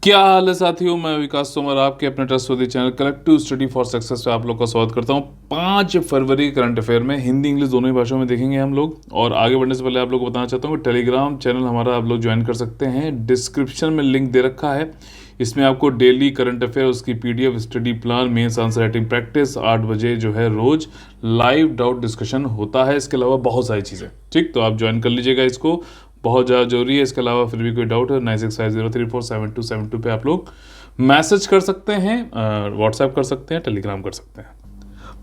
क्या हाल है साथियों। मैं विकास तोमर आपके अपने trustworthy channel collective study for success पे आप लोग का स्वागत करता हूँ। 5 फरवरी करंट अफेयर में हिंदी इंग्लिश दोनों ही भाषाओं में देखेंगे हम लोग। और आगे बढ़ने से पहले आप लोग को बताना चाहता हूँ कि टेलीग्राम चैनल हमारा आप लोग ज्वाइन कर सकते हैं। डिस्क्रिप्शन में लिंक दे रखा है। इसमें आपको डेली करंट अफेयर, उसकी PDF, study plan, mains answer writing practice 8 बजे जो है रोज लाइव डाउट डिस्कशन होता है। इसके अलावा बहुत सारी चीज़ें, ठीक, तो आप ज्वाइन कर लीजिएगा इसको, बहुत ज़्यादा जरूरी है। इसके अलावा फिर भी कोई डाउट है 9650347272 पे आप लोग मैसेज कर सकते हैं, व्हाट्सएप कर सकते हैं, टेलीग्राम कर सकते हैं।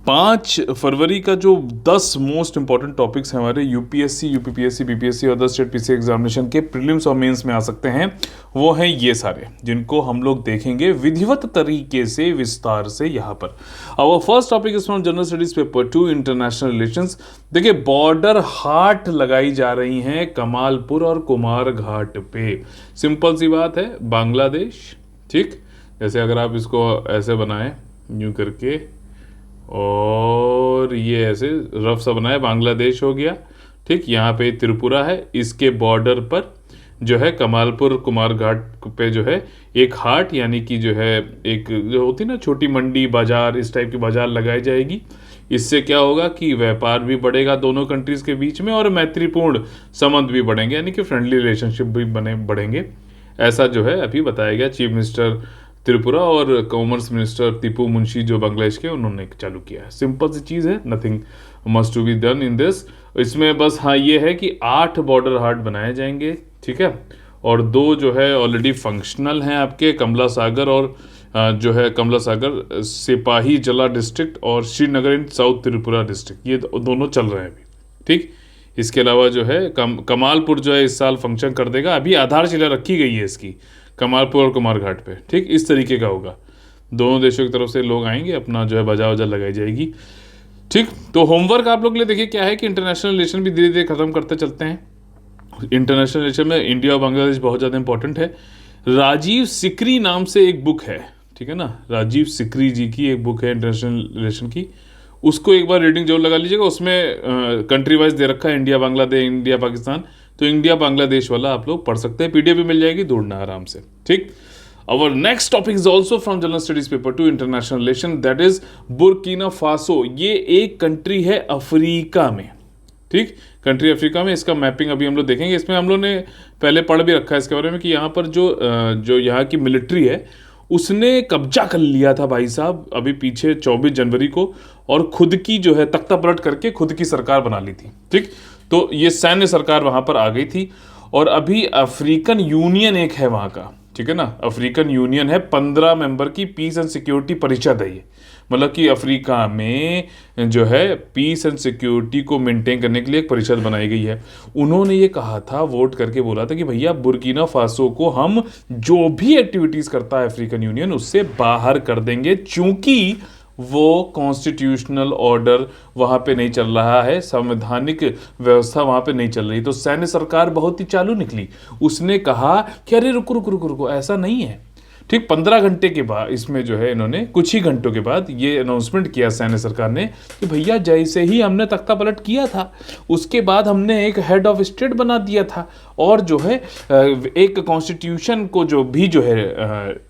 5 फरवरी का जो 10 मोस्ट इंपॉर्टेंट टॉपिक्स हैं हमारे यूपीएससी, यूपीपीएससी, बीपीएससी और अदर स्टेट पीसी एग्जामिनेशन के प्रीलिम्स और मेंस में आ सकते हैं, वो हैं ये सारे, जिनको हम लोग देखेंगे विधिवत तरीके से विस्तार से यहाँ पर। Our first topic is from general studies paper 2 international relations. देखिए, बॉर्डर हाट लगाई जा रही हैं कमालपुर और कुमार घाट पे। सिंपल सी बात है, बांग्लादेश, ठीक, जैसे अगर आप इसको ऐसे बनाएं यूं करके और ये ऐसे रफ सा बनाया, बांग्लादेश हो गया, ठीक। यहाँ पे त्रिपुरा है, इसके बॉर्डर पर जो है कमालपुर कुमार घाट पे जो है एक हाट, यानी कि जो है एक जो होती ना छोटी मंडी बाजार, इस टाइप की बाजार लगाई जाएगी। इससे क्या होगा कि व्यापार भी बढ़ेगा दोनों कंट्रीज के बीच में और मैत्रीपूर्ण संबंध भी बढ़ेंगे, यानी कि फ्रेंडली रिलेशनशिप भी बढ़ेंगे। ऐसा जो है अभी बताया गया। चीफ मिनिस्टर त्रिपुरा और कॉमर्स मिनिस्टर टीपू मुंशी जो बांग्लादेश के, उन्होंने चालू किया है। सिंपल सी चीज़ है, nothing must to be done in this. इसमें बस हाँ ये है कि 8 बॉर्डर हाट बनाए जाएंगे, ठीक है, और 2 जो है ऑलरेडी फंक्शनल हैं आपके, कमला सागर और जो है कमला सागर सिपाही जला डिस्ट्रिक्ट और श्रीनगर इन साउथ त्रिपुरा डिस्ट्रिक्ट, ये दोनों चल रहे हैं अभी, ठीक। इसके अलावा जो है कमालपुर जो है इस साल फंक्शन कर देगा। अभी आधारशिला रखी गई है इसकी, कमालपुर और कुमार घाट पे, ठीक। इस तरीके का होगा, दोनों देशों की तरफ से लोग आएंगे, अपना जो है बाजा वजा लगाई जाएगी, ठीक। तो होमवर्क आप लोग के लिए देखिए क्या है कि इंटरनेशनल रिलेशन भी धीरे धीरे खत्म करते चलते हैं। इंटरनेशनल रिलेशन में इंडिया और बांग्लादेश बहुत ज़्यादा इंपॉर्टेंट है। राजीव सिकरी नाम से एक बुक है, ठीक है ना, राजीव सिकरी जी की एक बुक है इंटरनेशनल रिलेशन की, उसको एक बार रीडिंग जरूर लगा लीजिएगा। उसमें कंट्री वाइज दे रखा है, इंडिया बांग्लादेश, इंडिया पाकिस्तान, तो इंडिया बांग्लादेश वाला आप लोग पढ़ सकते हैं, पीडीएफ भी मिल जाएगी, ढूंढना आराम से, ठीक। Our next topic is also from General Studies Paper 2 International Relation, that is Burkina Faso. ये एक कंट्री है अफ्रीका में, ठीक, कंट्री अफ्रीका में। इसका मैपिंग अभी हम लोग देखेंगे। इसमें हम लोग ने पहले पढ़ भी रखा है इसके बारे में कि यहाँ पर जो यहाँ की मिलिट्री है उसने कब्जा कर लिया था भाई साहब अभी पीछे 24 जनवरी को, और खुद की जो है तख्ता पलट करके खुद की सरकार बना ली थी, ठीक। तो ये सैन्य सरकार वहाँ पर आ गई थी, और अभी अफ्रीकन यूनियन एक है वहाँ का, ठीक है ना, अफ्रीकन यूनियन है, 15 मेंबर की पीस एंड सिक्योरिटी परिषद है ये। मतलब कि अफ्रीका में जो है पीस एंड सिक्योरिटी को मेंटेन करने के लिए एक परिषद बनाई गई है। उन्होंने ये कहा था, वोट करके बोला था कि भैया बुर्किना फासो को हम जो भी एक्टिविटीज़ करता है अफ्रीकन यूनियन उससे बाहर कर देंगे, चूंकि वो कॉन्स्टिट्यूशनल ऑर्डर वहाँ पे नहीं चल रहा है, संवैधानिक व्यवस्था वहाँ पे नहीं चल रही। तो सैन्य सरकार बहुत ही चालू निकली, उसने कहा कि अरे रुको रुको रुको रुको, ऐसा नहीं है, ठीक। 15 घंटे के बाद इसमें जो है इन्होंने कुछ ही घंटों के बाद ये अनाउंसमेंट किया सैन्य सरकार ने कि भैया जैसे ही हमने तख्ता पलट किया था उसके बाद हमने एक हेड ऑफ स्टेट बना दिया था, और जो है एक कॉन्स्टिट्यूशन को जो है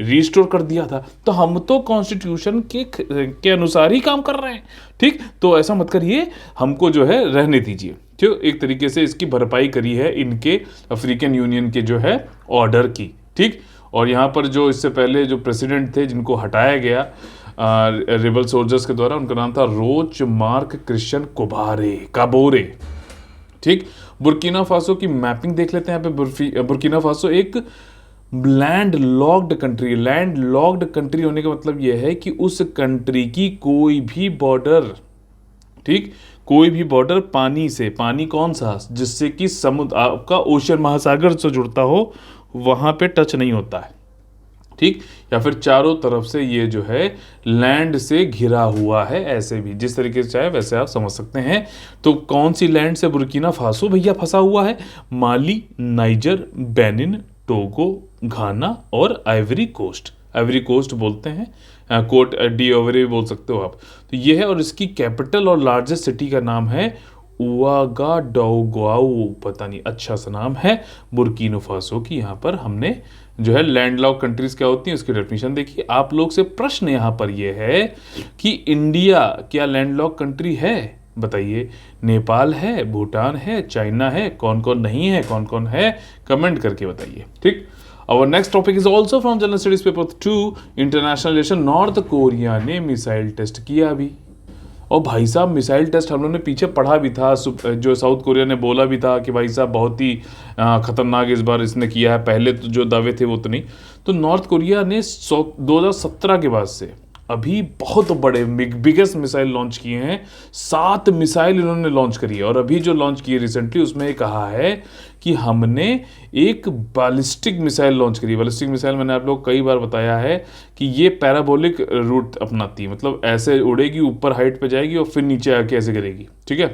रिस्टोर कर दिया था। तो हम तो कॉन्स्टिट्यूशन के अनुसार ही काम कर रहे हैं, ठीक। तो ऐसा मत करिए, हमको जो है रहने दीजिए, ठीक। एक तरीके से इसकी भरपाई करी है इनके अफ्रीकन यूनियन के जो है ऑर्डर की, ठीक। और यहाँ पर जो इससे पहले जो प्रेसिडेंट थे जिनको हटाया गया रिबल सोल्जर्स के द्वारा, उनका नाम था रोच मार्क क्रिश्चियन काबोरे, ठीक। बुर्किना फासो की मैपिंग देख लेते हैं। यहाँ पे बुर्किना फासो एक लैंड लॉक्ड कंट्री होने का मतलब यह है कि उस कंट्री की कोई भी बॉर्डर, ठीक, कोई भी बॉर्डर पानी से, पानी कौन सा, जिससे कि समुद्र आपका ओशन महासागर से जुड़ता हो, वहाँ पे टच नहीं होता है, ठीक। या फिर चारों तरफ से ये जो है लैंड से घिरा हुआ है, ऐसे भी जिस तरीके से चाहे वैसे आप समझ सकते हैं। तो कौन सी लैंड से बुर्किना फासो भैया फंसा हुआ है? माली, नाइजर, बेनिन, टोगो, घाना और आइवरी कोस्ट बोलते हैं, कोट डी ओवरी बोल सकते हो आप। तो ये है, और इसकी कैपिटल और लार्जेस्ट सिटी का नाम है उआगाडोगुआऊ, पता नहीं, अच्छा सा नाम है, बुर्किना फासो की। यहाँ पर हमने जो है लैंडलॉक कंट्रीज क्या होती हैं उसकी डेफिनेशन देखी। आप लोग से प्रश्न यहाँ पर यह है कि इंडिया क्या लैंडलॉक कंट्री है? बताइए। नेपाल है, भूटान है, चाइना है, कौन कौन नहीं है, कौन कौन है, कमेंट करके बताइए। ठीक। Our next topic is also from General Studies paper 2, international relation. North Korea ने मिसाइल टेस्ट किया अभी। और भाई साहब मिसाइल टेस्ट हम लोगों ने पीछे पढ़ा भी था, जो साउथ कोरिया ने बोला भी था कि भाई साहब बहुत ही खतरनाक इस बार इसने किया है, पहले तो जो दावे थे वो तो नहीं। तो नॉर्थ कोरिया ने 2017 के बाद से अभी बहुत बड़े बिगेस्ट मिसाइल लॉन्च किए हैं। 7 मिसाइल इन्होंने लॉन्च करी है। और अभी जो लॉन्च किए रिसेंटली उसमें कहा है कि हमने एक बैलिस्टिक मिसाइल लॉन्च करी। बैलिस्टिक मिसाइल मैंने आप लोग कई बार बताया है कि ये पैराबोलिक रूट अपनाती है, मतलब ऐसे उड़ेगी, ऊपर हाइट पे जाएगी और फिर नीचे आके ऐसे गिरेगी। ठीक है,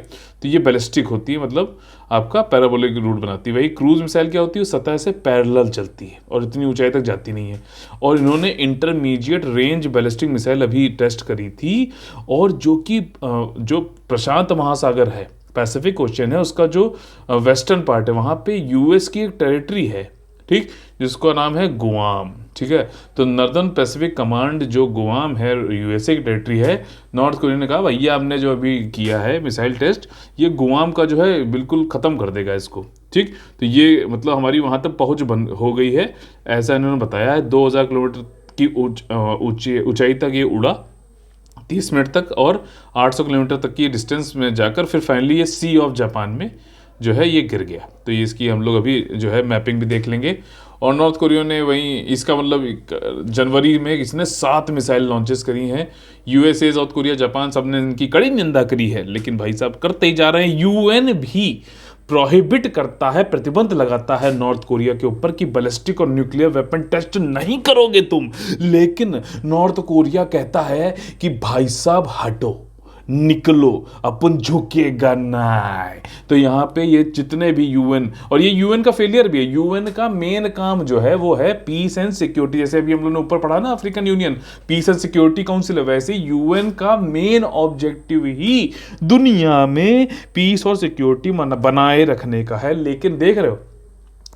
तो ये बैलिस्टिक होती है, मतलब आपका पैराबोलिक रूट बनाती है। वही क्रूज मिसाइल क्या होती है, सतह से पैरेलल चलती है और इतनी ऊंचाई तक जाती नहीं है। और इन्होंने इंटरमीडिएट रेंज बैलिस्टिक मिसाइल अभी टेस्ट करी थी, और जो कि जो प्रशांत महासागर है, पैसिफिक ओशियन है, उसका जो वेस्टर्न पार्ट है वहाँ पे यूएस की एक टेरिटरी है, ठीक, जिसका नाम है गुआम। ठीक है, तो नॉर्दर्न पैसिफिक कमांड जो गुआम है, यूएसए की टेरिटरी है। नॉर्थ कोरिया ने कहा भैया हमने जो अभी किया है मिसाइल टेस्ट, ये गुआम का जो है बिल्कुल ख़त्म कर देगा इसको। ठीक, तो ये मतलब हमारी वहाँ तक पहुँच हो गई है, ऐसा इन्होंने बताया है। 2000 किलोमीटर की ऊंचाई तक ये उड़ा 30 मिनट तक, और 800 किलोमीटर तक की डिस्टेंस में जाकर फिर फाइनली ये सी ऑफ जापान में जो है ये गिर गया। तो ये इसकी हम लोग अभी जो है मैपिंग भी देख लेंगे। और नॉर्थ कोरिया ने वहीं इसका मतलब जनवरी में इसने 7 मिसाइल लॉन्चेस करी हैं। यूएसए, साउथ कोरिया, जापान सब ने इनकी कड़ी निंदा करी है, लेकिन भाई साहब करते ही जा रहे हैं। यूएन भी प्रोहिबिट करता है, प्रतिबंध लगाता है नॉर्थ कोरिया के ऊपर कि बैलिस्टिक और न्यूक्लियर वेपन टेस्ट नहीं करोगे तुम। लेकिन नॉर्थ कोरिया कहता है कि भाई साहब हटो, निकलो, अपन झुकेगा नहीं। तो यहाँ पे ये जितने भी यूएन, और ये यूएन का फेलियर भी है। यूएन का मेन काम जो है वो है पीस एंड सिक्योरिटी। जैसे अभी हम लोगों ने ऊपर पढ़ा ना African Union peace and security council है, वैसे यूएन का मेन ऑब्जेक्टिव ही दुनिया में पीस और सिक्योरिटी बनाए रखने का है। लेकिन देख रहे हो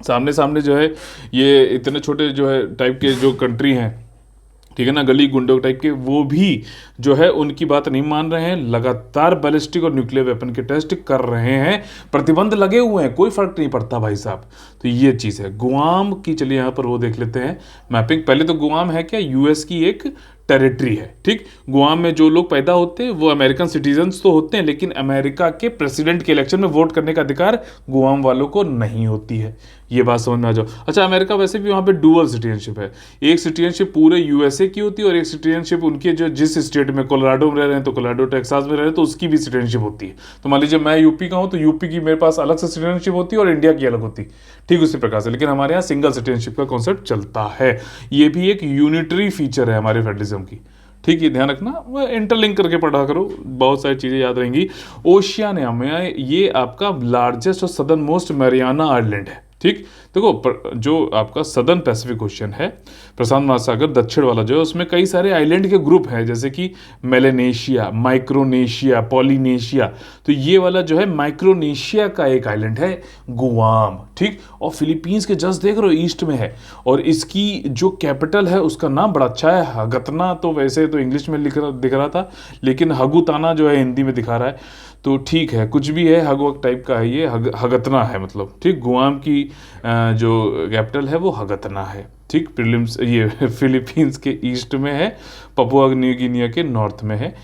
सामने सामने जो है ये इतने छोटे जो है टाइप के जो कंट्री हैं, ठीक है ना, गली गुंडों टाइप के, वो भी जो है उनकी बात नहीं मान रहे हैं। लगातार बैलिस्टिक और न्यूक्लियर वेपन के टेस्ट कर रहे हैं, प्रतिबंध लगे हुए हैं, कोई फर्क नहीं पड़ता भाई साहब। तो ये चीज़ है गुआम की। चलिए यहाँ पर वो देख लेते हैं मैपिंग। पहले तो गुआम है क्या, यूएस की एक टेरिटरी है। ठीक, गुआम में जो लोग पैदा होते हैं वो अमेरिकन सिटीजन्स तो होते हैं, लेकिन अमेरिका के प्रेसिडेंट के इलेक्शन में वोट करने का अधिकार गुआम वालों को नहीं होती है। ये बात समझ में आ जाओ। अच्छा, अमेरिका वैसे भी वहाँ पे डुअल सिटीजनशिप है, एक सिटीजनशिप पूरे यूएसए की होती है और एक सिटीजनशिप उनके जो जिस स्टेट में, कोलोराडो में रह रहे हैं तो कोलोराडो, टेक्सास में रह रहे हैं तो उसकी भी सिटीजनशिप होती है। तो मान लीजिए मैं यूपी का हूँ तो यूपी की मेरे पास अलग से सिटीजनशिप होती है और इंडिया की अलग होती है, ठीक उसी प्रकार से। लेकिन हमारे यहाँ सिंगल सिटीजनशिप का कॉन्सेप्ट चलता है। ये भी एक यूनिटरी फीचर है हमारे फेडरलिज्म की। ठीक है, ध्यान रखना, इंटरलिंक करके पढ़ा करो, बहुत सारी चीज़ें याद रहेंगी। ओशियानिया में ये आपका लार्जेस्ट और सदर्न मोस्ट मैरियाना आइलैंड है। ठीक, देखो जो आपका सदर्न पैसिफिक ओशियन है, प्रशांत महासागर दक्षिण वाला जो है, उसमें कई सारे आइलैंड के ग्रुप हैं, जैसे कि मेलेनेशिया, माइक्रोनेशिया, पॉलिनेशिया। तो ये वाला जो है माइक्रोनेशिया का एक आइलैंड है गुआम। ठीक, और फिलीपींस के जस्ट देख रहे हो ईस्ट में है, और इसकी जो कैपिटल है उसका नाम बड़ा अच्छा है, हगतना। तो वैसे तो इंग्लिश में दिख रहा था, लेकिन हगुताना जो है हिंदी में दिखा रहा है। तो ठीक है, कुछ भी है, हगवक टाइप का है ये, हगतना है मतलब। ठीक, गुआम की जो कैपिटल है वो हगतना है। ठीक, प्रीलिम्स ये फिलीपींस के ईस्ट में है, पपुआ न्यू गिनिया के नॉर्थ में है।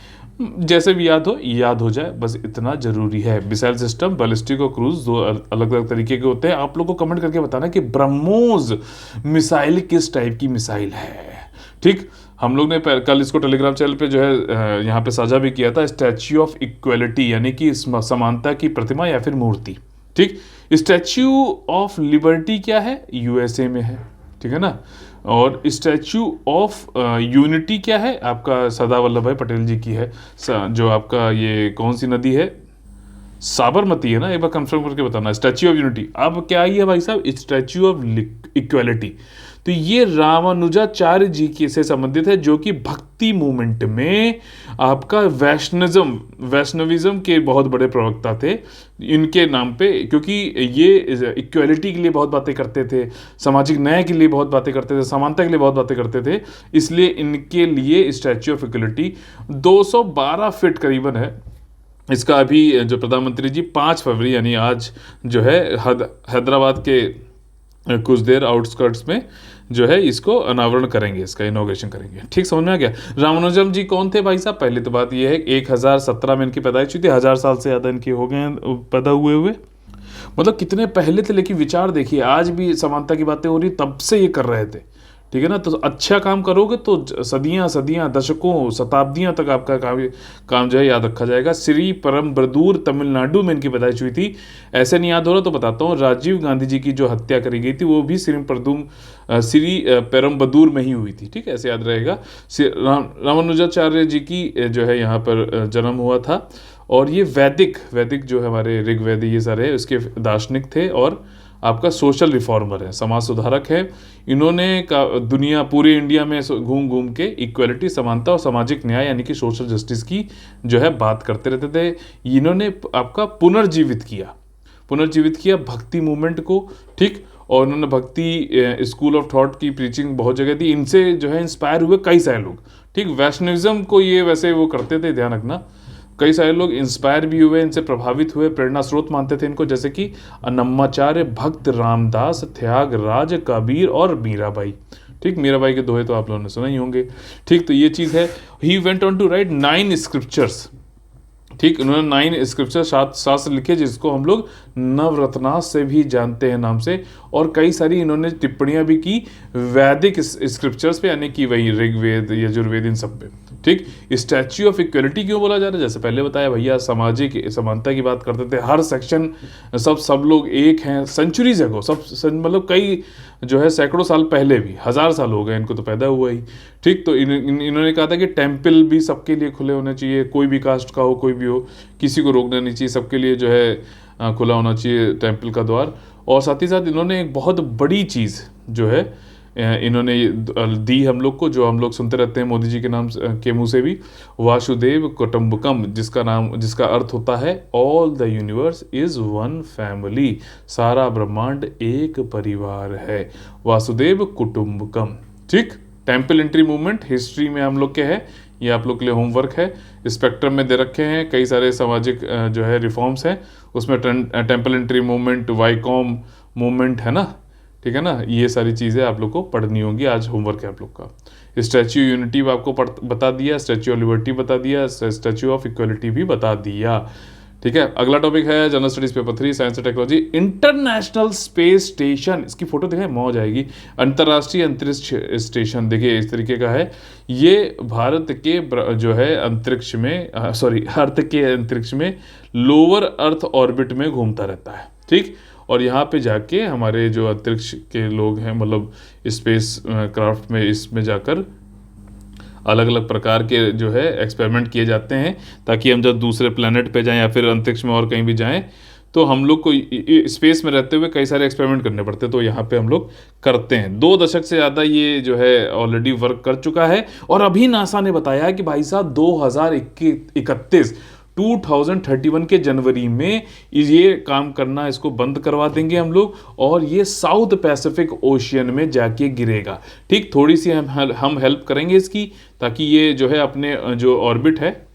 जैसे भी याद हो जाए, बस इतना जरूरी है। मिसाइल सिस्टम, बैलिस्टिक और क्रूज दो अलग अलग तरीके के होते हैं। आप लोग को कमेंट करके बताना कि ब्रह्मोस मिसाइल किस टाइप की मिसाइल है। ठीक, हम लोग ने कल इसको टेलीग्राम चैनल पे जो है यहाँ पे साझा भी किया था, स्टैच्यू ऑफ इक्वलिटी यानी कि समानता की प्रतिमा या फिर मूर्ति। ठीक, स्टैच्यू ऑफ लिबर्टी क्या है, यूएसए में है, ठीक है ना। और स्टैच्यू ऑफ यूनिटी क्या है, आपका सरदार वल्लभ भाई पटेल जी की है, जो आपका ये कौन सी नदी है, साबरमती है ना, एक बार कंफर्म करके बताना। स्टैच्यू ऑफ यूनिटी, अब क्या आई है भाई साहब, स्टैच्यू ऑफ इक्वलिटी। तो ये रामानुजाचार्य जी की से संबंधित है, जो कि भक्ति मूवमेंट में आपका वैष्णविज्म के बहुत बड़े प्रवक्ता थे। इनके नाम पे, क्योंकि ये इक्वलिटी के लिए बहुत बातें करते थे, सामाजिक न्याय के लिए बहुत बातें करते थे, समानता के लिए बहुत बातें करते थे, इसलिए इनके लिए स्टैच्यू ऑफ इक्वलिटी 212 फीट करीबन है। इसका अभी जो प्रधानमंत्री जी 5 फरवरी यानी आज जो है हैदराबाद के कुछ देर आउटस्कर्ट्स में जो है इसको अनावरण करेंगे, इसका इनॉग्रेशन करेंगे। ठीक समझ में आ गया। रामानुजम जी कौन थे भाई साहब? पहले तो बात यह है 1017 में इनकी पैदाइश हुई थी, 1000 साल से ज़्यादा इनके हो गए हैं पैदा हुए। मतलब कितने पहले थे, लेकिन विचार देखिए, आज भी समानता की बातें हो रही, तब से ये कर रहे थे। ठीक है ना। तो अच्छा काम करोगे तो सदियां दशकों शताब्दियां तक आपका काम जो है याद रखा जाएगा। श्री परम्बदूर तमिलनाडु में इनकी पैदाइश हुई थी। ऐसे नहीं याद हो रहा तो बताता हूँ, राजीव गांधी जी की जो हत्या करी गई थी वो भी श्री परम्बदूर में ही हुई थी। ठीक है, ऐसे याद रहेगा। रामानुजाचार्य जी की जो है यहाँ पर जन्म हुआ था। और ये वैदिक जो है हमारे ऋग्वेद ये सारे उसके दार्शनिक थे, और आपका सोशल रिफॉर्मर है, समाज सुधारक है। इन्होंने पूरे इंडिया में घूम घूम के इक्वलिटी, समानता और सामाजिक न्याय यानी कि सोशल जस्टिस की जो है बात करते रहते थे। इन्होंने आपका पुनर्जीवित किया भक्ति मूवमेंट को। ठीक, और उन्होंने भक्ति स्कूल ऑफ थॉट की प्रीचिंग बहुत जगह दी। इनसे जो है इंस्पायर हुए कई सारे लोग। ठीक, वैष्णविज्म को ये वैसे वो करते थे, ध्यान रखना। कई सारे लोग इंस्पायर भी हुए, इनसे प्रभावित हुए, प्रेरणा स्रोत मानते थे इनको, जैसे कि अन्नमाचार्य, भक्त रामदास, त्यागराज, कबीर और मीराबाई। ठीक, मीराबाई के दोहे तो आप लोगों ने सुना ही होंगे। ठीक, तो ये चीज़ है। He went on to write 9 scriptures. ठीक, उन्होंने 9 स्क्रिप्चर शास्त्र लिखे, जिसको हम लोग नवरत्नास से भी जानते हैं नाम से। और कई सारी इन्होंने टिप्पणियां भी की वैदिक स्क्रिप्चर्स पे, यानी कि वही ऋग्वेद, यजुर्वेद, इन सब पे। ठीक, स्टैच्यू ऑफ इक्वलिटी क्यों बोला जा रहा है? जैसे पहले बताया भैया, सामाजिक समानता की बात करते थे, हर सेक्शन सब लोग एक हैं। सेंचुरीज एगो मतलब कई जो है सैकड़ों साल पहले भी, 1000 साल हो गए इनको तो पैदा हुआ ही। ठीक, तो इन्होंने कहा था कि टेम्पल भी सबके लिए खुले होने चाहिए, कोई भी कास्ट का हो, कोई भी हो, किसी को रोकना नहीं चाहिए, सबके लिए जो है खुला होना चाहिए टेम्पल का द्वार। और साथ ही साथ इन्होंने एक बहुत बड़ी चीज़ जो है इन्होंने दी हम लोग को, जो हम लोग सुनते रहते हैं मोदी जी के नाम के मुंह से भी, वासुदेव कुटुंबकम, जिसका अर्थ होता है all the universe is one family, सारा ब्रह्मांड एक परिवार है, वासुदेव कुटुंबकम। ठीक, टेम्पल एंट्री मूवमेंट हिस्ट्री में हम लोग के है, ये आप लोग के लिए होमवर्क है। स्पेक्ट्रम में दे रखे हैं कई सारे सामाजिक जो है रिफॉर्म्स हैं, उसमें temple entry movement, Viacom movement है ना। ठीक है ना, ये सारी चीज़ें आप लोग को पढ़नी होंगी, आज होमवर्क है आप लोग का। स्टैच्यू यूनिटी आपको बता दिया, स्टैच्यू ऑफ लिबर्टी बता दिया, स्टैच्यू ऑफ इक्वलिटी भी बता दिया। ठीक है, अगला टॉपिक है general studies paper 3 science and technology, international space station. इसकी फोटो दिखाएं, मौज आएगी। अंतर्राष्ट्रीय अंतरिक्ष स्टेशन देखिए इस तरीके का है। ये भारत के जो है अंतरिक्ष में अर्थ के अंतरिक्ष में लोअर अर्थ ऑर्बिट में घूमता रहता है। ठीक, और यहाँ पे जाके हमारे जो अंतरिक्ष के लोग हैं, मतलब स्पेस क्राफ्ट में, इसमें जाकर अलग अलग प्रकार के जो है एक्सपेरिमेंट किए जाते हैं, ताकि हम जब दूसरे प्लेनेट पे जाएं या फिर अंतरिक्ष में और कहीं भी जाएं, तो हम लोग को स्पेस में रहते हुए कई सारे एक्सपेरिमेंट करने पड़ते हैं। तो यहाँ पे हम लोग करते हैं। 2 दशक से ज़्यादा ये जो है ऑलरेडी वर्क कर चुका है। और अभी नासा ने बताया है कि भाई साहब 2031 के जनवरी में ये काम करना, इसको बंद करवा देंगे हम लोग, और ये साउथ पैसिफिक ओशियन में जाके गिरेगा। ठीक, थोड़ी सी हम हेल्प करेंगे इसकी, ताकि ये जो है अपने जो ऑर्बिट है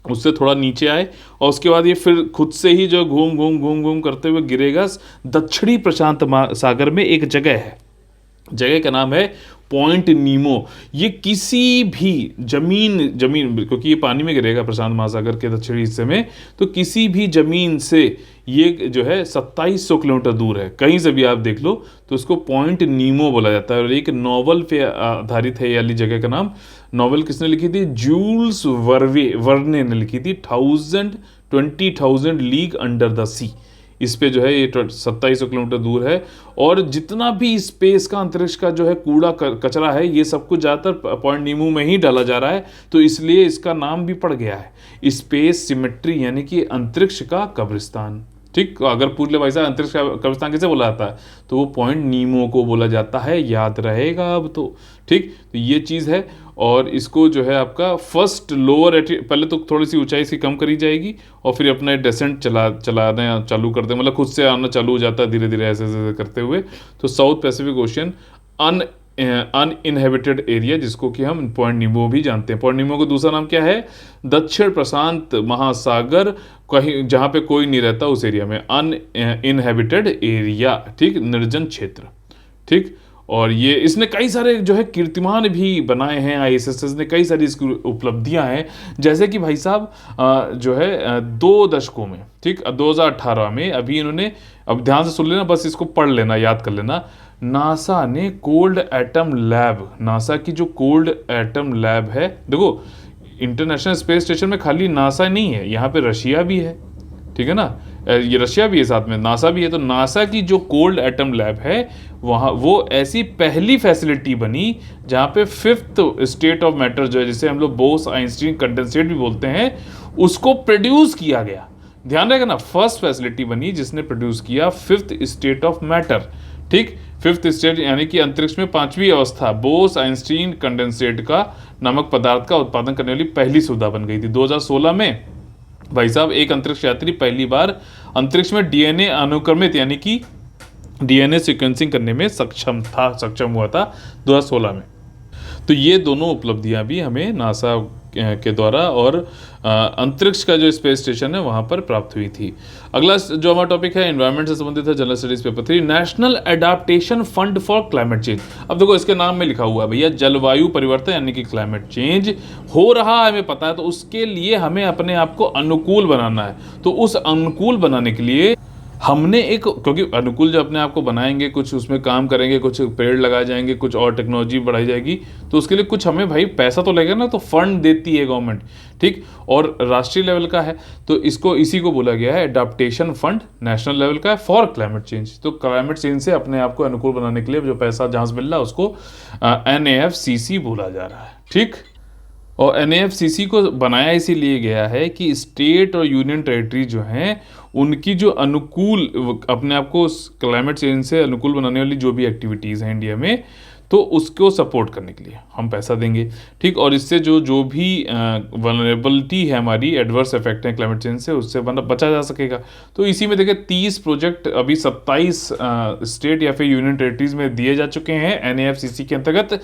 उससे थोड़ा नीचे आए, और उसके बाद ये फिर खुद से ही जो घूम करते हुए गिरेगा। दक्षिणी प्रशांत सागर में एक जगह का नाम है पॉइंट नीमो। ये किसी भी जमीन क्योंकि ये पानी में गिरेगा प्रशांत महासागर के दक्षिणी हिस्से में, तो किसी भी जमीन से ये जो है 2700 किलोमीटर दूर है। कहीं से भी आप देख लो तो उसको पॉइंट नीमो बोला जाता है। और एक नॉवल पे आधारित है ये वाली जगह का नाम। नॉवल किसने लिखी थी? जूल्स वर्ने ने लिखी थी, 20,000 लीग अंडर द सी। इस पे जो है ये 2700 किलोमीटर दूर है। और जितना भी स्पेस का, अंतरिक्ष का जो है कूड़ा कचरा है, ये सब कुछ ज़्यादातर पॉइंट नीमो में ही डाला जा रहा है, तो इसलिए इसका नाम भी पड़ गया है स्पेस सिमेट्री, यानी कि अंतरिक्ष का कब्रिस्तान। ठीक, अगर पूछ ले भाई साहब अंतरिक्ष का कब्रिस्तान किसे बोला जाता है, तो वो पॉइंट नीमो को बोला जाता है, याद रहेगा अब तो। ठीक, तो ये चीज़ है। और इसको जो है आपका फर्स्ट लोअर पहले तो थोड़ी सी ऊंचाई इसकी कम करी जाएगी और फिर अपना डेसेंट चलाना चालू कर दें, मतलब खुद से आना चालू हो जाता है धीरे धीरे ऐसे ऐसे करते हुए। तो south Pacific ocean uninhabited area, जिसको कि हम पॉइंट नीमो भी जानते हैं। पॉइंट नीमो का दूसरा नाम क्या है? दक्षिण प्रशांत महासागर, कहीं जहाँ पे कोई नहीं रहता उस एरिया में, अनइनहेबिटेड एरिया। ठीक, निर्जन क्षेत्र। ठीक, और ये इसने कई सारे जो है कीर्तिमान भी बनाए हैं, आईएसएस ने कई सारी इसकी उपलब्धियां हैं। जैसे कि भाई साहब जो है 2 दशकों में, ठीक, 2018 में अभी इन्होंने, अब ध्यान से सुन लेना, बस इसको पढ़ लेना, याद कर लेना, नासा ने कोल्ड एटम लैब, नासा की जो कोल्ड एटम लैब है, देखो इंटरनेशनल स्पेस स्टेशन में खाली नासा नहीं है, यहाँ पे रशिया भी है, ठीक है ना, ये रशिया भी है साथ में, नासा भी है। तो नासा की जो कोल्ड एटम लैब है वहाँ, वो ऐसी पहली फैसिलिटी बनी जहाँ पे 5th स्टेट ऑफ मैटर जो है, जिसे हम लोग बोस आइंस्टीन कंडेंसेट भी बोलते हैं, उसको प्रोड्यूस किया गया। ध्यान रहेगा ना, फर्स्ट फैसिलिटी बनी जिसने प्रोड्यूस किया 5th स्टेट ऑफ मैटर। ठीक, 5th स्टेट यानी कि अंतरिक्ष में 5वीं अवस्था, बोस आइंस्टीन कंडेंसेट का नामक पदार्थ का उत्पादन करने वाली पहली सुविधा बन गई थी 2016 में। भाई साहब एक अंतरिक्ष यात्री पहली बार अंतरिक्ष में डीएनए अनुक्रमित यानी कि डीएनए सीक्वेंसिंग करने में सक्षम हुआ था 2016 में। तो ये दोनों उपलब्धियां भी हमें नासा के द्वारा और अंतरिक्ष का जो स्पेस स्टेशन है वहां पर प्राप्त हुई थी। अगला जो हमारा टॉपिक है एनवायरनमेंट से संबंधित है, general studies paper 3, national adaptation fund for climate change. अब देखो इसके नाम में लिखा हुआ है भैया, जलवायु परिवर्तन यानी कि क्लाइमेट चेंज हो रहा है, हमें पता है, तो उसके लिए हमें अपने आप को अनुकूल बनाना है। तो उस अनुकूल बनाने के लिए हमने एक, क्योंकि अनुकूल जो अपने आप को बनाएंगे, कुछ उसमें काम करेंगे, कुछ पेड़ लगाए जाएंगे, कुछ और टेक्नोलॉजी बढ़ाई जाएगी, तो उसके लिए कुछ हमें भाई पैसा तो लगेगा ना, तो फंड देती है गवर्नमेंट। ठीक, और राष्ट्रीय लेवल का है, तो इसको इसी को बोला गया है एडाप्टेशन फंड, नेशनल लेवल का है फॉर क्लाइमेट चेंज। तो क्लाइमेट चेंज से अपने आप को अनुकूल बनाने के लिए जो पैसा जहाँ से मिल रहा है उसको NAFCC बोला जा रहा है। ठीक, और NAFCC को बनाया इसीलिए गया है कि स्टेट और यूनियन टेरिटरी जो हैं उनकी जो अनुकूल, अपने आप को क्लाइमेट चेंज से अनुकूल बनाने वाली जो भी एक्टिविटीज़ हैं इंडिया में, तो उसको सपोर्ट करने के लिए हम पैसा देंगे। ठीक, और इससे जो भी वल्नरेबिलिटी है हमारी, एडवर्स इफेक्ट है क्लाइमेट चेंज से, उससे बचा जा सकेगा। तो इसी में देखिए 30 प्रोजेक्ट अभी 27 स्टेट या फिर यूनियन टेरिटरीज में दिए जा चुके हैं NAFCC के अंतर्गत।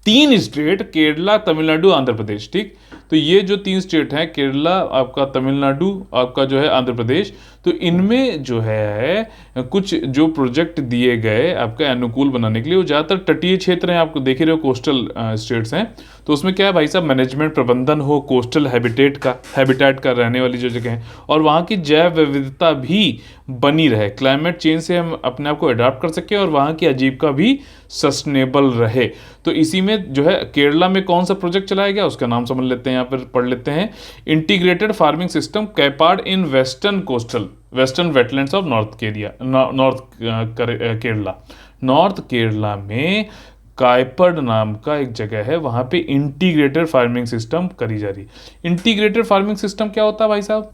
3 स्टेट, केरला, तमिलनाडु, आंध्र प्रदेश। ठीक, तो ये जो 3 स्टेट हैं, केरला आपका, तमिलनाडु आपका जो है, आंध्र प्रदेश, तो इनमें जो है कुछ जो प्रोजेक्ट दिए गए आपका अनुकूल बनाने के लिए, वो ज़्यादातर तटीय क्षेत्र हैं, आपको देख ही रहे हो, कोस्टल स्टेट्स हैं। तो उसमें क्या है भाई साहब, मैनेजमेंट, प्रबंधन हो कोस्टल हैबिटेट का रहने वाली जो जगह है, और वहाँ की जैव विविधता भी बनी रहे, क्लाइमेट चेंज से हम अपने आप को अडाप्ट कर सकें और वहाँ की आजीविका भी सस्टेनेबल रहे। तो इसी में जो है केरला में कौन सा प्रोजेक्ट चलाया गया उसका नाम समझ लेते हैं, यहाँ पर पढ़ लेते हैं। Integrated farming system Kaipad in western wetlands of north Kerala में कायपर्ड नाम का एक जगह है, वहां पे इंटीग्रेटेड फार्मिंग सिस्टम करी जा रही। इंटीग्रेटेड फार्मिंग सिस्टम क्या होता है भाई साहब?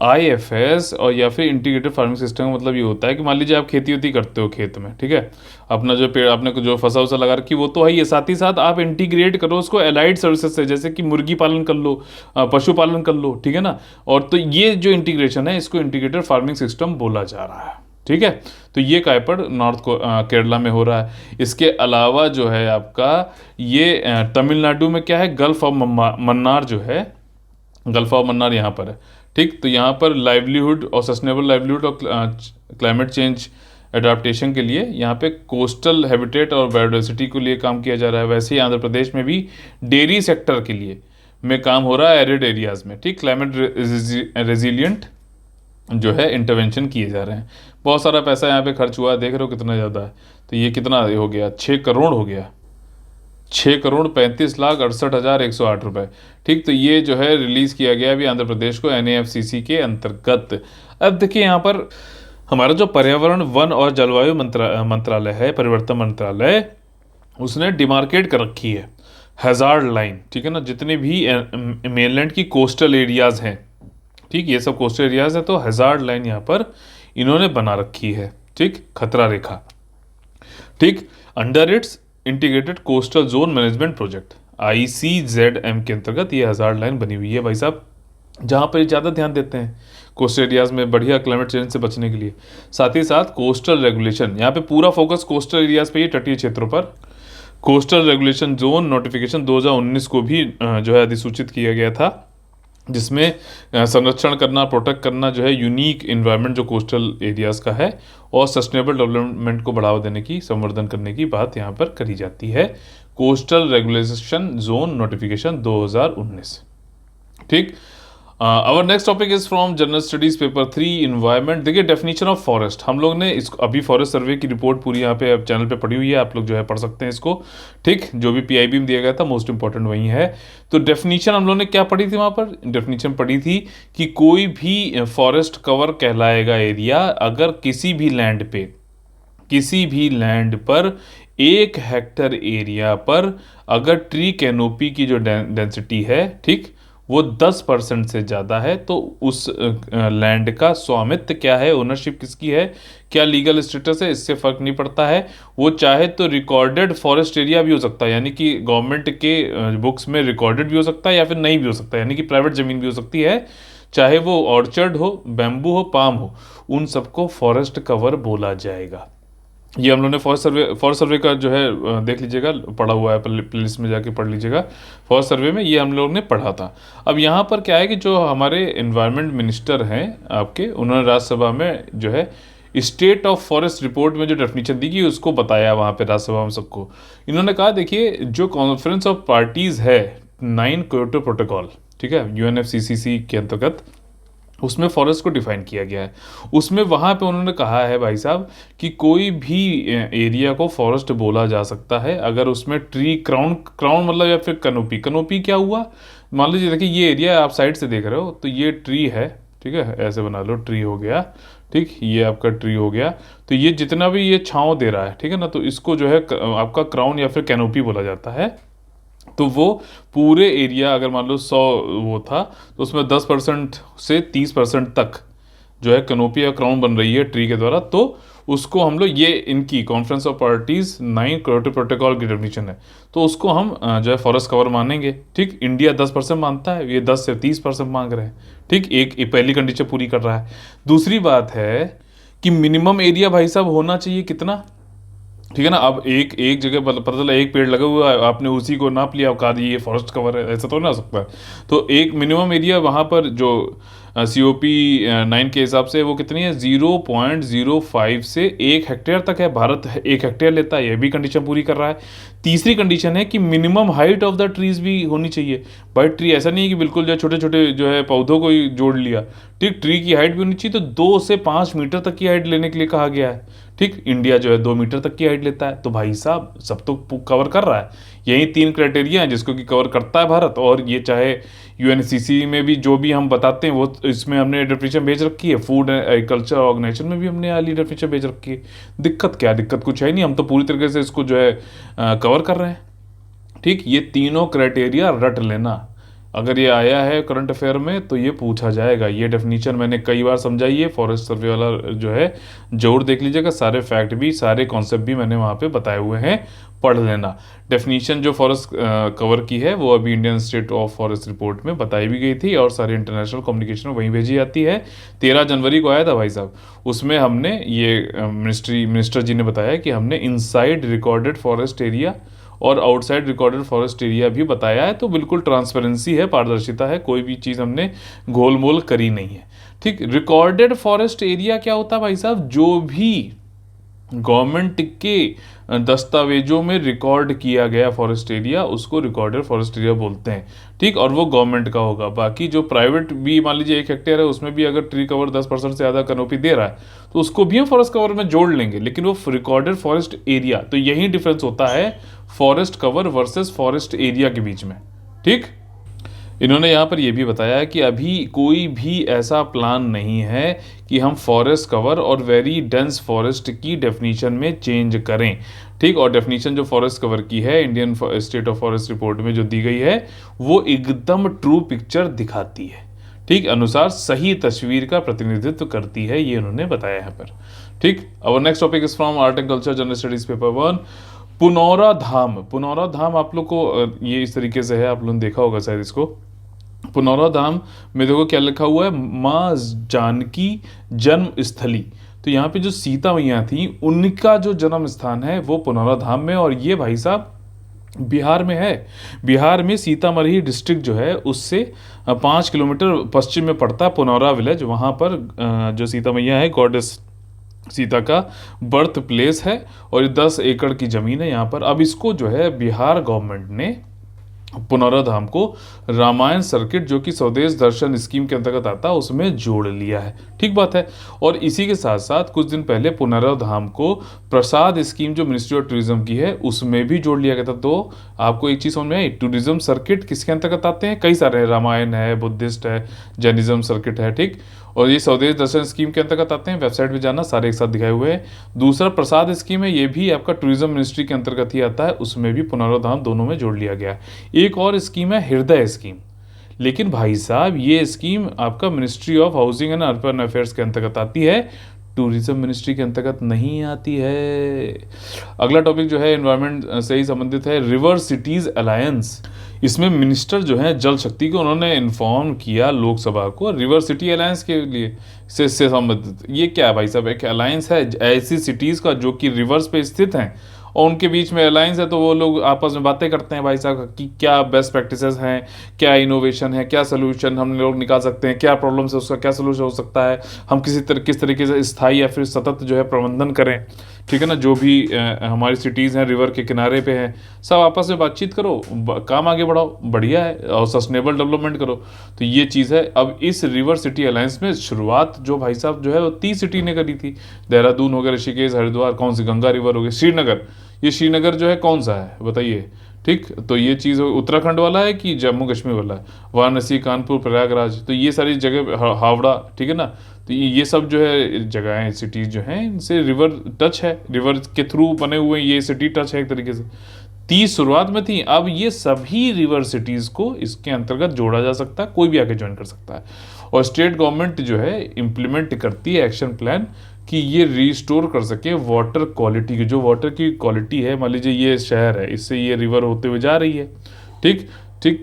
IFS और या फिर इंटीग्रेटेड फार्मिंग सिस्टम का मतलब ये होता है कि मान लीजिए आप खेती वेती करते हो खेत में, ठीक है, अपना जो पेड़, आपने जो फसल उसा लगा रखी वो तो है, ये साथ ही साथ आप इंटीग्रेट करो उसको एलाइड सर्विसेज से, जैसे कि मुर्गी पालन कर लो, पशुपालन कर लो, ठीक है ना। और तो ये जो इंटीग्रेशन है इसको इंटीग्रेटेड फार्मिंग सिस्टम बोला जा रहा है। ठीक है, तो ये कायपड़ केरला में हो रहा है। इसके अलावा जो है आपका ये तमिलनाडु में क्या है, गल्फ ऑफ मन्नार जो है, गल्फ ऑफ मन्नार यहाँ पर है। ठीक, तो यहाँ पर लाइवलीहुड और सस्टेनेबल लाइवलीहुड और क्लाइमेट चेंज एडाप्टेशन के लिए यहाँ पे कोस्टल हैबिटेट और बायोडाइवर्सिटी के लिए काम किया जा रहा है। वैसे ही आंध्र प्रदेश में भी डेयरी सेक्टर के लिए में काम हो रहा है, एरिड एरियाज में। ठीक, क्लाइमेट रेजिलियंट जो है इंटरवेंशन किए जा रहे हैं। बहुत सारा पैसा यहाँ पे खर्च हुआ है, देख रहे हो कितना ज़्यादा है। तो ये कितना हो गया, 6 करोड़ हो गया, 6,35,68,108 रुपये। ठीक, तो ये जो है रिलीज़ किया गया अभी आंध्र प्रदेश को NAFCC के अंतर्गत। अब देखिए यहाँ पर हमारा जो पर्यावरण वन और जलवायु मंत्रालय है, परिवर्तन मंत्रालय, उसने डिमार्केट कर रखी है हैजार्ड लाइन, ठीक है ना, जितने भी मेनलैंड की कोस्टल एरियाज हैं, ठीक, ये सब कोस्टल एरियाज है, तो हैजार्ड लाइन यहाँ पर इन्होंने बना रखी है, ठीक, खतरा रेखा, ठीक, under its integrated coastal zone management project ICZM के अंतर्गत ये हैजार्ड लाइन बनी हुई है भाई साहब, जहाँ पर ज़्यादा ध्यान देते हैं कोस्टल एरियाज में बढ़िया क्लाइमेट चेंज से बचने के लिए। साथ ही साथ कोस्टल रेगुलेशन, यहाँ पे पूरा फोकस कोस्टल एरियाज पे ही, तटीय क्षेत्रों पर। कोस्टल रेगुलेशन जोन नोटिफिकेशन 2019 को भी जो है अधिसूचित किया गया था, जिसमें संरक्षण करना, प्रोटेक्ट करना जो है यूनिक इन्वायरमेंट जो कोस्टल एरियाज का है, और सस्टेनेबल डेवलपमेंट को बढ़ावा देने की, संवर्धन करने की बात यहाँ पर करी जाती है। कोस्टल रेगुलेशन जोन नोटिफिकेशन 2019, ठीक। Our next topic is from general studies paper 3 environment. देखिए डेफिनेशन ऑफ फॉरेस्ट, हम लोग ने इसको अभी फॉरेस्ट सर्वे की रिपोर्ट पूरी यहाँ पे चैनल पे पड़ी हुई है, आप लोग जो है पढ़ सकते हैं इसको, ठीक, जो भी PIB में दिया गया था, मोस्ट इंपॉर्टेंट वही है। तो डेफिनेशन हम लोग ने क्या पढ़ी थी वहाँ पर, डेफिनेशन पढ़ी थी कि कोई भी फॉरेस्ट कवर कहलाएगा एरिया अगर किसी भी लैंड पर 1 हेक्टेयर एरिया पर अगर ट्री कैनोपी की जो डेंसिटी है, ठीक, वो 10% से ज़्यादा है, तो उस लैंड का स्वामित्व क्या है, ओनरशिप किसकी है, क्या लीगल स्टेटस है, इससे फ़र्क नहीं पड़ता है। वो चाहे तो रिकॉर्डेड फॉरेस्ट एरिया भी हो सकता है, यानी कि गवर्नमेंट के बुक्स में रिकॉर्डेड भी हो सकता है, या फिर नहीं भी हो सकता है, यानी कि प्राइवेट ज़मीन भी हो सकती है, चाहे वो ऑर्चर्ड हो, बैम्बू हो, पाम हो, उन सबको फॉरेस्ट कवर बोला जाएगा। ये हम लोग ने फॉरेस्ट सर्वे का जो है देख लीजिएगा, पढ़ा हुआ है, प्लेलिस्ट में जाके पढ़ लीजिएगा, फॉरेस्ट सर्वे में ये हम लोग ने पढ़ा था। अब यहाँ पर क्या है कि जो हमारे एनवायरनमेंट मिनिस्टर हैं आपके, उन्होंने राज्यसभा में जो है स्टेट ऑफ फॉरेस्ट रिपोर्ट में जो डेफिनेशन दी गई उसको बताया वहाँ पे राज्यसभा में सबको। इन्होंने कहा देखिए जो कॉन्फ्रेंस ऑफ पार्टीज़ है 9 क्योटो प्रोटोकॉल, ठीक है, UNFCCC के अंतर्गत, उसमें फॉरेस्ट को डिफाइन किया गया है। उसमें वहाँ पे उन्होंने कहा है भाई साहब कि कोई भी एरिया को फॉरेस्ट बोला जा सकता है अगर उसमें ट्री क्राउन मतलब, या फिर कनोपी क्या हुआ, मान लीजिए देखिए ये एरिया आप साइड से देख रहे हो, तो ये ट्री है, ठीक है, ऐसे बना लो, ट्री हो गया, ठीक, ये आपका ट्री हो गया, तो ये जितना भी ये छाँव दे रहा है, ठीक है ना, तो इसको जो है आपका क्राउन या फिर कैनोपी बोला जाता है। तो वो पूरे एरिया अगर मान लो 100 वो था, तो उसमें 10% से 30% तक जो है कनोपी या क्राउन बन रही है ट्री के द्वारा, तो उसको हम लोग, ये इनकी conference of parties 9 Kyoto protocol की डेफिनेशन है, तो उसको हम जो है फॉरेस्ट कवर मानेंगे, ठीक। इंडिया 10% मानता है, ये 10 से 30% मांग रहे हैं, ठीक, एक पहली कंडीशन पूरी कर रहा है। दूसरी बात है कि मिनिमम एरिया भाई साहब होना चाहिए कितना, ठीक है ना। अब एक जगह पता चला एक पेड़ लगा हुआ है, आपने उसी को नाप लिया और कहा ये फॉरेस्ट कवर है, ऐसा तो ना हो सकता है। तो एक मिनिमम एरिया वहाँ पर जो COP 9 के हिसाब से वो कितनी है, 0.05 से 1 हेक्टेयर तक है। भारत 1 हेक्टेयर लेता है, ये भी कंडीशन पूरी कर रहा है। तीसरी कंडीशन है कि minimum height of the trees भी होनी चाहिए। भाई ट्री ऐसा नहीं है कि बिल्कुल जो छोटे छोटे जो है पौधों को ही जोड़ लिया, ठीक, ट्री की हाइट भी होनी चाहिए, तो 2 से 5 मीटर तक की हाइट लेने के लिए कहा गया है, ठीक। इंडिया जो है 2 मीटर तक की हाइट लेता है, तो भाई साहब सब तो कवर कर रहा है। यही 3 क्राइटेरिया हैं जिसको कि कवर करता है भारत, और ये चाहे UNFCCC में भी जो भी हम बताते हैं वो इसमें हमने डेफिनेशन भेज रखी है, फूड एंड एग्रीकल्चर ऑर्गेनाइजेशन में भी हमने वाली डेफिनेशन भेज रखी है। दिक्कत कुछ है नहीं, हम तो पूरी तरीके से इसको जो है कवर कर रहे हैं, ठीक। ये तीनों क्राइटेरिया रट लेना, अगर ये आया है करंट अफेयर में तो ये पूछा जाएगा। ये डेफिनेशन मैंने कई बार समझाई है, फॉरेस्ट सर्वे वाला जो है जरूर देख लीजिएगा, सारे फैक्ट भी सारे कॉन्सेप्ट भी मैंने वहाँ पे बताए हुए हैं, पढ़ लेना। डेफिनेशन जो फॉरेस्ट कवर की है वो अभी Indian state of forest report में बताई भी गई थी, और सारे इंटरनेशनल कम्युनिकेशन में वहीं भेजी जाती है। 13 जनवरी को आया था भाई साहब, उसमें हमने ये मिनिस्टर जी ने बताया कि हमने इनसाइड रिकॉर्डेड फॉरेस्ट एरिया और आउटसाइड रिकॉर्डेड फॉरेस्ट एरिया भी बताया है। तो बिल्कुल ट्रांसपेरेंसी है, पारदर्शिता है, कोई भी चीज़ हमने गोलमोल करी नहीं है, ठीक। रिकॉर्डेड फॉरेस्ट एरिया क्या होता है भाई साहब, जो भी गवर्नमेंट के दस्तावेजों में रिकॉर्ड किया गया फॉरेस्ट एरिया, उसको रिकॉर्डेड फॉरेस्ट एरिया बोलते हैं, ठीक। और वो गवर्नमेंट का होगा। बाकी जो प्राइवेट भी मान लीजिए 1 हेक्टेयर है, उसमें भी अगर ट्री कवर 10% से ज़्यादा कैनोपी दे रहा है तो उसको भी हम फॉरेस्ट कवर में जोड़ लेंगे, लेकिन वो रिकॉर्डेड फॉरेस्ट एरिया। तो यही डिफरेंस होता है forest cover versus forest area के बीच में, ठीक। इन्होंने यहाँ पर यह भी बताया कि अभी कोई भी ऐसा प्लान नहीं है कि हम फॉरेस्ट कवर और वेरी डेंस फॉरेस्ट की डेफिनेशन में चेंज करें। ठीक, और डेफिनेशन जो फॉरेस्ट कवर की है Indian state of forest report में जो दी गई है वो एकदम ट्रू पिक्चर दिखाती है। ठीक, अनुसार सही तस्वीर का प्रतिनिधित्व करती है, ये उन्होंने बताया यहाँ पर। ठीक, और next topic is from art and culture general studies paper 1, Punaura Dham. Punaura Dham आप लोग को ये इस तरीके से है, आप लोगों ने देखा होगा शायद इसको। पुनौरा धाम में देखो क्या लिखा हुआ है, माँ जानकी जन्म स्थली। तो यहाँ पे जो सीता मैया थी उनका जो जन्म स्थान है वो पुनौरा धाम में, और ये भाई साहब बिहार में है। बिहार में सीतामढ़ी डिस्ट्रिक्ट जो है उससे 5 किलोमीटर पश्चिम में पड़ता है पुनौरा विलेज। वहाँ पर जो सीता मैया है, गॉडेस सीता का बर्थ प्लेस है, और 10 एकड़ की ज़मीन है यहाँ पर। अब इसको जो है बिहार गवर्नमेंट ने पुनौरा धाम को रामायण सर्किट जो कि स्वदेश दर्शन स्कीम के अंतर्गत आता है उसमें जोड़ लिया है। ठीक बात है। और इसी के साथ साथ कुछ दिन पहले पुनौरा धाम को प्रसाद स्कीम जो मिनिस्ट्री ऑफ टूरिज्म की है उसमें भी जोड़ लिया गया था। तो आपको एक चीज़ समझ में आई, टूरिज्म सर्किट किसके अंतर्गत आते हैं? कई सारे हैं, रामायण है, बुद्धिस्ट है, जैनिज्म सर्किट है। ठीक, और ये स्वदेश दर्शन स्कीम के अंतर्गत आते हैं। वेबसाइट पे जाना, सारे एक साथ दिखाए हुए हैं। दूसरा प्रसाद स्कीम है, ये भी आपका टूरिज्म मिनिस्ट्री के अंतर्गत ही आता है, उसमें भी पुनौरा धाम दोनों में जोड़ लिया गया है। एक और स्कीम है हृदय स्कीम, लेकिन भाई साहब ये स्कीम आपका ministry of housing and urban affairs के अंतर्गत आती है, टूरिज्म मिनिस्ट्री के अंतर्गत नहीं आती है। अगला टॉपिक जो है एनवायरनमेंट से ही संबंधित है, रिवर सिटीज अलायंस। इसमें मिनिस्टर जो है जल शक्ति को उन्होंने इन्फॉर्म किया लोकसभा को रिवर सिटी अलायंस के लिए से संबंधित। ये क्या है भाई साहब? एक अलायंस है ऐसी सिटीज़ का जो कि रिवर्स पे स्थित हैं और उनके बीच में अलायंस है, तो वो लोग आपस में बातें करते हैं भाई साहब कि क्या बेस्ट प्रैक्टिसेस हैं, क्या इनोवेशन है, क्या सोल्यूशन हम लोग निकाल सकते हैं, क्या प्रॉब्लम्स है उसका क्या सोल्यूशन हो सकता है, हम किस तरीके से स्थायी या फिर सतत जो है प्रबंधन करें। ठीक है ना, जो भी हमारी सिटीज़ हैं रिवर के किनारे पे हैं, सब आपस में बातचीत करो, काम आगे बढ़ाओ, बढ़िया है, और सस्टेनेबल डेवलपमेंट करो। तो ये चीज़ है। अब इस रिवर सिटी अलायंस में शुरुआत जो भाई साहब जो है वो 30 सिटी ने करी थी। देहरादून हो गया, ऋषिकेश, हरिद्वार, कौन सी गंगा रिवर हो गई, श्रीनगर। ये श्रीनगर जो है कौन सा है बताइए? ठीक, तो ये चीज़ उत्तराखंड वाला है कि जम्मू कश्मीर वाला है? वाराणसी, कानपुर, प्रयागराज, तो ये सारी जगह, हावड़ा, ठीक है ना। तो ये सब जो है जगह हैं, सिटीज़ जो हैं, इनसे रिवर टच है, रिवर के थ्रू बने हुए ये सिटी टच है एक तरीके से। 30 शुरुआत में थी, अब ये सभी रिवर सिटीज़ को इसके अंतर्गत जोड़ा जा सकता है, कोई भी आके ज्वाइन कर सकता है। और स्टेट गवर्नमेंट जो है इम्प्लीमेंट करती है एक्शन प्लान कि ये रिस्टोर कर सके वाटर क्वालिटी की, जो वाटर की क्वालिटी है। मान लीजिए ये शहर है, इससे ये रिवर होते हुए जा रही है, ठीक,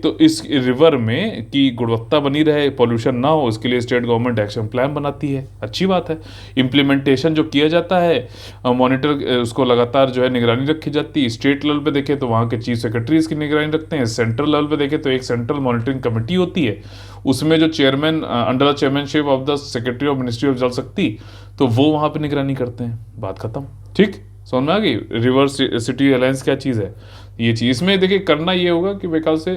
तो इस रिवर में की गुणवत्ता बनी रहे, पॉल्यूशन ना हो, इसके लिए स्टेट गवर्नमेंट एक्शन प्लान बनाती है। अच्छी बात है। इम्प्लीमेंटेशन जो किया जाता है, मॉनिटर उसको लगातार जो है निगरानी रखी जाती है। स्टेट लेवल पे देखें तो वहाँ के चीफ सेक्रेटरी इसकी निगरानी रखते हैं। सेंट्रल लेवल पे देखें तो एक सेंट्रल मॉनिटरिंग कमेटी होती है, उसमें जो chairman under the chairmanship of the secretary of ministry of जल शक्ति, तो वो वहाँ पे निगरानी करते हैं। बात खत्म। ठीक, समझ में आ गई रिवर सिटी अलायंस क्या चीज़ है। ये चीज़ इसमें देखिए करना ये होगा कि बेकार से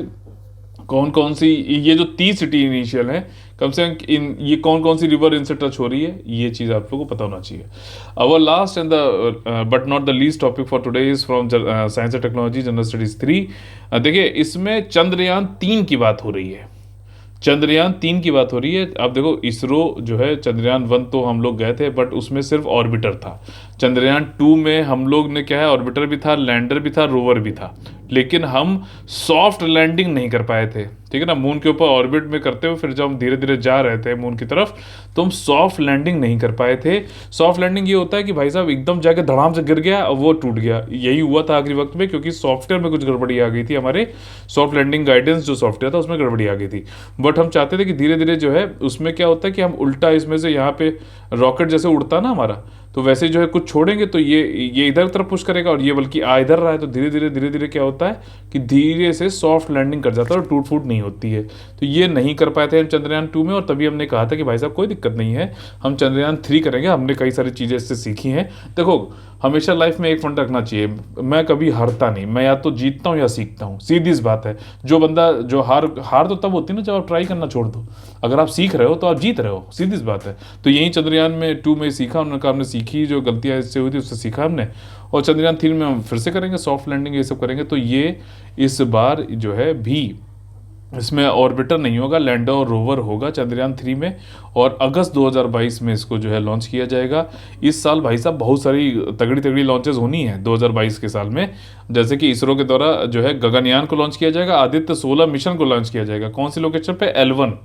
कौन कौन सी ये जो 30 सिटी इनिशियल है, कम से कम इन ये कौन कौन सी रिवर इनसे टच हो रही है, ये चीज़ आप लोगों को पता होना चाहिए। Our last and the but not the least topic for today is from science and technology general studies 3। देखिए इसमें चंद्रयान 3 की बात हो रही है। चंद्रयान 3 की बात हो रही है। अब देखो इसरो जो है, चंद्रयान 1 तो हम लोग गए थे बट उसमें सिर्फ ऑर्बिटर था। चंद्रयान 2 में हम लोग ने क्या है, ऑर्बिटर भी था, लैंडर भी था, रोवर भी था, लेकिन हम सॉफ्ट लैंडिंग नहीं कर पाए थे। ठीक है ना, मून के ऊपर ऑर्बिट में करते हुए फिर जब हम धीरे धीरे जा रहे थे मून की तरफ तो हम सॉफ्ट लैंडिंग नहीं कर पाए थे। सॉफ्ट लैंडिंग ये होता है कि भाई साहब एकदम जाके धड़ाम से गिर गया और वो टूट गया। यही हुआ था आखिरी वक्त में, क्योंकि सॉफ्टवेयर में कुछ गड़बड़ी आ गई थी, हमारे सॉफ्ट लैंडिंग गाइडेंस जो सॉफ्टवेयर था उसमें गड़बड़ी आ गई थी। बट हम चाहते थे कि धीरे धीरे जो है उसमें क्या होता है कि हम उल्टा इसमें से यहाँ पे रॉकेट जैसे उड़ता ना हमारा, तो वैसे जो है कुछ छोड़ेंगे तो ये इधर तरफ पुश करेगा और ये बल्कि आ इधर रहा है, तो धीरे धीरे क्या होता है कि धीरे से सॉफ्ट लैंडिंग कर जाता है और टूट फूट नहीं होती है। तो ये नहीं कर पाए थे हम चंद्रयान 2 में, और तभी हमने कहा था कि भाई साहब कोई दिक्कत नहीं है, हम चंद्रयान 3 करेंगे। हमने कई सारी चीज़ें इससे सीखी हैं। देखो हमेशा लाइफ में एक फंड रखना चाहिए, मैं कभी हारता नहीं, मैं या तो जीतता हूँ या सीखता हूँ, सीधी सी बात है। जो बंदा जो हार तो तब होती है ना जब आप ट्राई करना छोड़ दो। अगर आप सीख रहे हो तो आप जीत रहे हो, सीधी सी बात है। तो यही चंद्रयान में 2 में सीखा, उन्होंने कहा हमने सीखी, जो गलतियाँ इससे हुई थी उससे सीखा हमने, और चंद्रयान 3 में हम फिर से करेंगे, सॉफ्ट लैंडिंग ये सब करेंगे। तो ये इस बार जो है भी इसमें ऑर्बिटर नहीं होगा, लैंडर और रोवर होगा चंद्रयान 3 में। और अगस्त 2022 में इसको जो है लॉन्च किया जाएगा। इस साल भाई साहब बहुत सारी तगड़ी तगड़ी लॉन्चेस होनी है 2022 के साल में। जैसे कि इसरो के द्वारा जो है गगनयान को लॉन्च किया जाएगा, आदित्य 16 मिशन को लॉन्च किया जाएगा। कौन सी लोकेशन पे? L1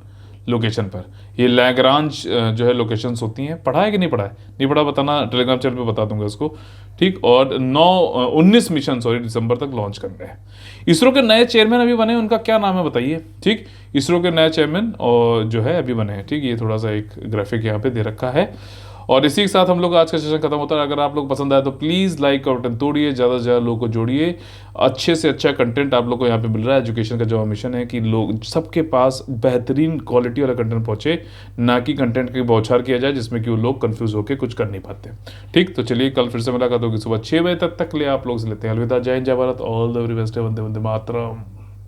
लोकेशन पर। ये लैग्रांज जो है लोकेशंस होती हैं। पढ़ा है कि नहीं पढ़ा है? नहीं पढ़ा बताना, टेलीग्राम चैनल पे बता दूंगा इसको। ठीक। और 19 मिशन दिसंबर तक लॉन्च करने हैं। इसरो के नए चेयरमैन अभी बने, उनका क्या नाम है बताइए? ठीक। इसरो के नए चेयरमैन और जो है अभी बने हैं। ठीक। ये थोड़ा सा एक ग्राफिक यहाँ पे दे रखा है। और इसी के साथ हम लोग आज का सेशन खत्म होता है। अगर आप लोग पसंद आए तो प्लीज़ लाइक का बटन तोड़िए, ज़्यादा से ज़्यादा लोगों को जोड़िए। अच्छे से अच्छा कंटेंट आप लोग को यहाँ पे मिल रहा है। एजुकेशन का जो मिशन है कि लोग सबके पास बेहतरीन क्वालिटी वाला कंटेंट पहुँचे, ना कि कंटेंट की बौछार किया जाए जिसमें कि वो लोग कंफ्यूज होकर कुछ कर नहीं पाते। ठीक। तो चलिए कल फिर से मुलाकात होगी सुबह 6 बजे। तक के लिए आप लोग से लेते हैं अलविदा। जय हिंद, जय Bharat, all the very best. Vande Vande Mataram.